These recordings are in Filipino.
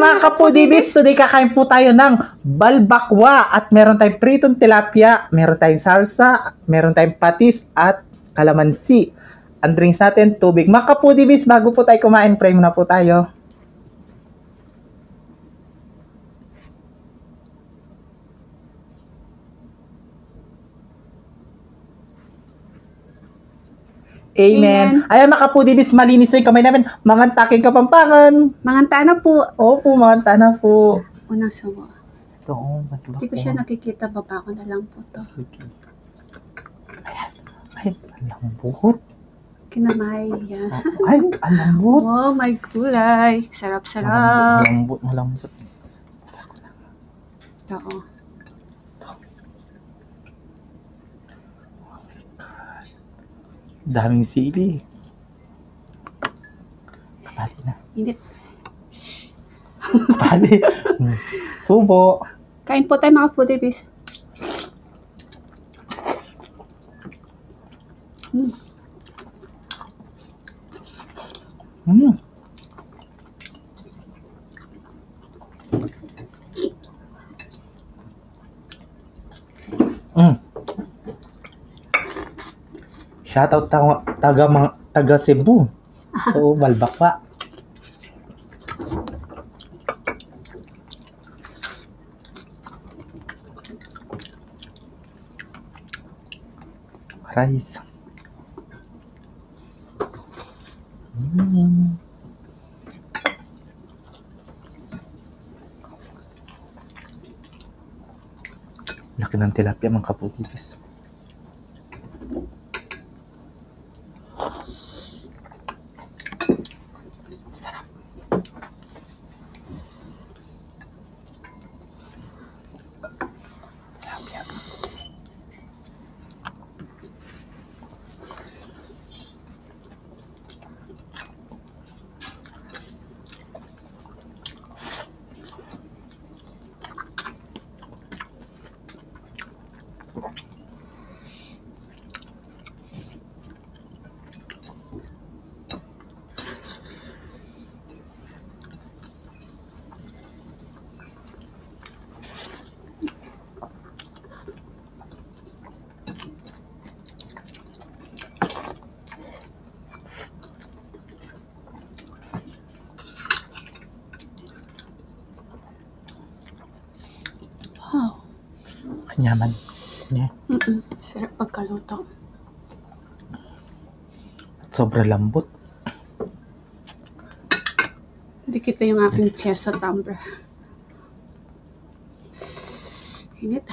mga kapudibis, today kakain po tayo ng balbakwa at meron tayong pritong tilapia, meron tayong sarsa, meron tayong patis at kalamansi. Ang drinks natin, tubig. Mga kapudibis, bago po tayo kumain, pray muna po tayo. Amen. Ayan mga kapudibis, malinis na yung kamay namin. Mangantaking Kapampangan. Manganta na po. Opo, manganta na po. Unang sumo. Ito, balbakwa. Hindi ko siya nakikita, baba ko na lang po to. Sige. Ayan. Ay, ang lambot. Kinamay. Yan. Ay, ang lambot. Oh, may gulay. Sarap-sarap. Malambot. Ito, oh. Daming sili. Kapali na. Hindi. Kapali. Subo. Kain po tayo mga foodies. Mm. Mm. Shoutout taga Cebu. Oo, balbakwa. Rice. Laki ng tilapia mga kapudibis. Sarap. Tilapia. Wow. Kanyaman. Yeah. Sarap pagkaluto. Sobrang lambot. Hindi kita yung aking chair sa tumbler. Init.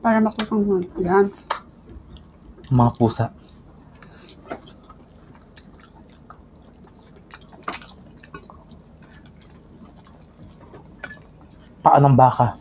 Para makukang mo. Yan. Mga pusa. Paa ng baka.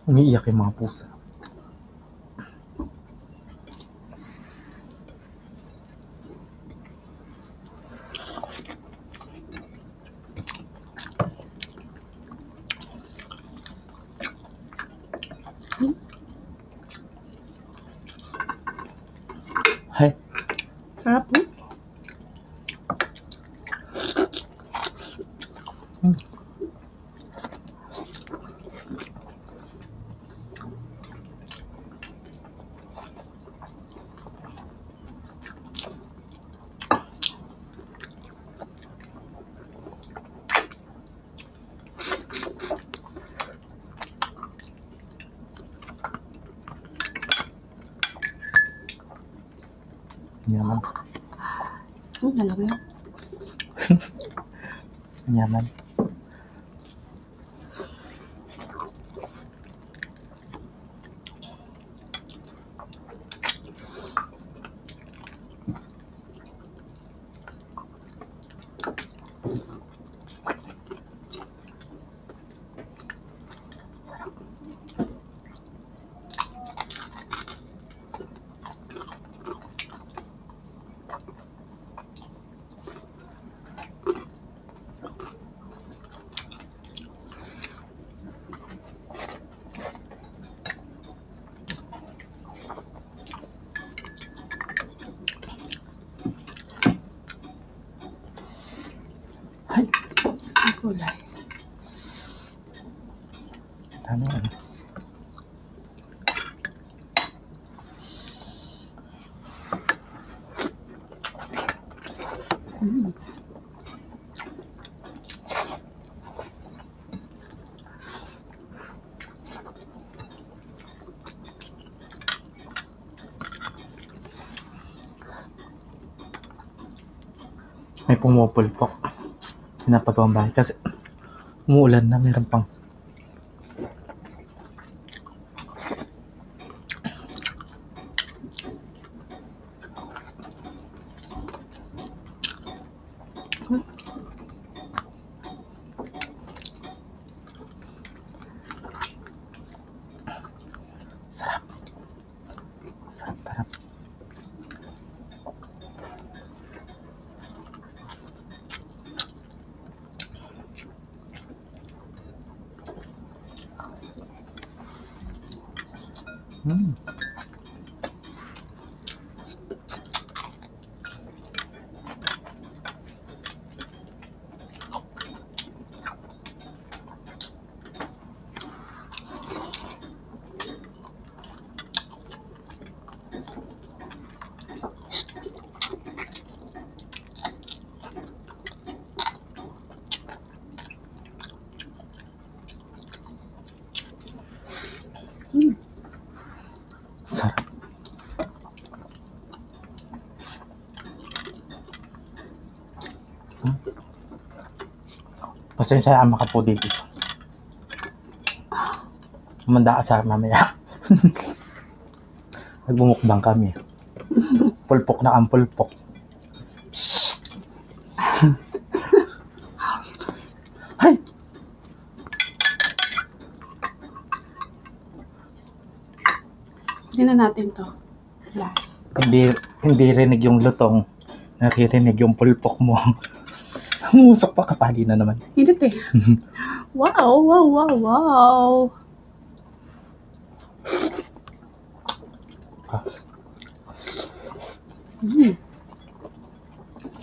Umiiyak yung mga pusa. Alam mo. Yaman. Ay, Ang kulay. tama ano. May pumupulpok. Pinapagawang bahay kasi umuulan na, meron pang sarap. Sarap. Mm. Sarap. Pasensya na makapo dito. Umanda ka sa mamaya. Nagbumukbang kami. Pulpok na ang pulpok. Psst! Ay! Hindi na natin to. Last. Hindi rinig yung lutong. Naririnig yung pulpok mo. Umusok pa, kapali na naman. Hindi eh. Wow, wow, wow, wow.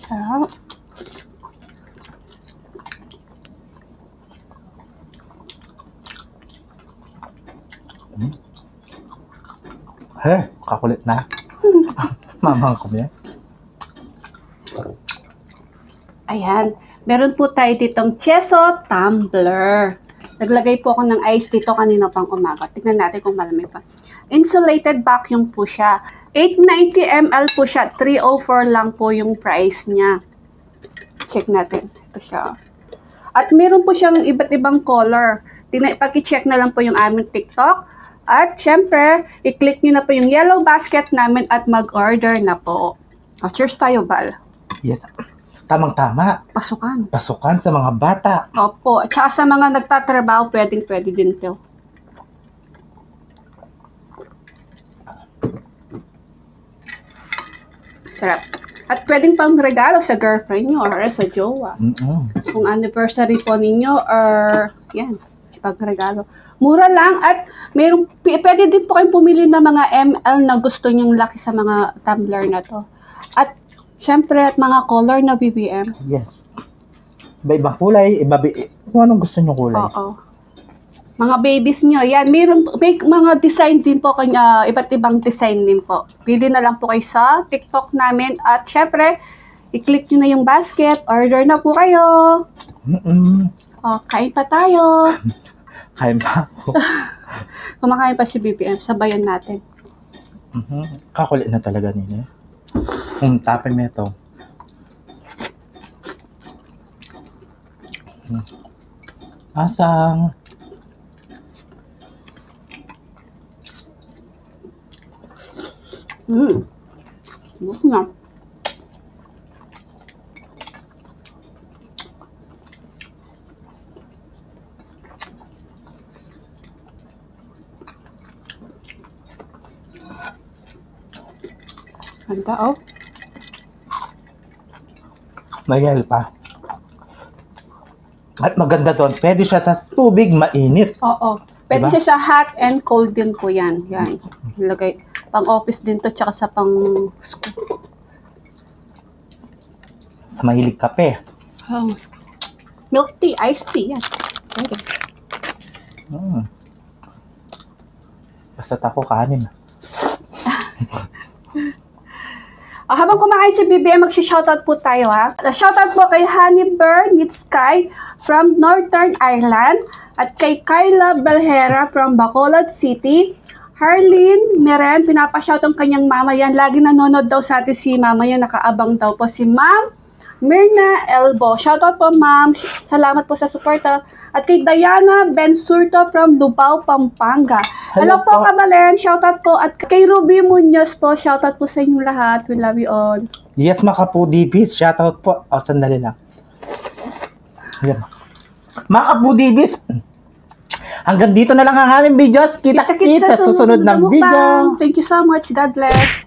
Sarap. Kakulit na. Mamang ko niya. Ayan. Meron po tayo ditong Cheso Tumbler. Naglagay po ako ng ice dito kanina pang umaga. Tignan natin kung malamig pa. Insulated vacuum po siya. 890 ml po siya. 304 lang po yung price niya. Check natin. Ito siya. At meron po siyang iba't ibang color. Paki-check na lang po yung aming TikTok. At syempre, i-click nyo na po yung yellow basket namin at mag-order na po. Cheers tayo, Bal. Yes. Tamang-tama. Pasukan. Pasukan sa mga bata. Opo. At saka sa mga nagtatrabaho, pwedeng-pwede din to. Sarap. At pwedeng pang regalo sa girlfriend nyo or sa jowa. Kung anniversary po ninyo or yan, pag regalo. Mura lang at pwede din po kayong pumili ng mga ML na gusto nyong laki sa mga tumbler na to. At syempre at mga color na BBM. Yes. Iba-ibang kulay, kung anong gusto nyo kulay. Oo. Mga babies nyo, yan, may mga design din po, iba't ibang design din po. Pili na lang po kayo sa TikTok namin at syempre, i-click nyo na yung basket, order na po kayo. Kain pa tayo. Kain pa ako. Kumakain pa si BBM, sabayan natin. Kakulit na talaga nila. Tapin mo ito. Asang. Gusto na. Ganda, oh. Mayel pa. At maganda doon, pwede siya sa tubig mainit. Oo. Pwede Diba? siya sa hot and cold din po yan. Yan. Lagay. Pang office din to, tsaka sa pang school. Sa mahilig kape. Milk tea, iced tea. Yan. Pwede. Basta't ako kanin. Habang kumakain si BBM, mag-shoutout po tayo ha. Shoutout po kay Honeybird Meet Sky from Northern Ireland at kay Kyla Belhera from Bacolod City. Harleen Meren, pinapashout ang kanyang mama yan. Lagi nanonood daw sa atin si mama yan. Nakaabang daw po si Ma'am Mirna Elbo. Shoutout po ma'am. Salamat po sa suporta. At kay Diana Bensurto from Lubao, Pampanga. Hello po Kabalen. Shoutout po. At kay Ruby Munoz po. Shoutout po sa inyong lahat. We love you all. Yes, Makapudibis. Shoutout po. O, sandali lang. Ayan. Makapudibis. Hanggang dito na lang ang aming videos. Kita-kits sa susunod na video. Thank you so much. God bless.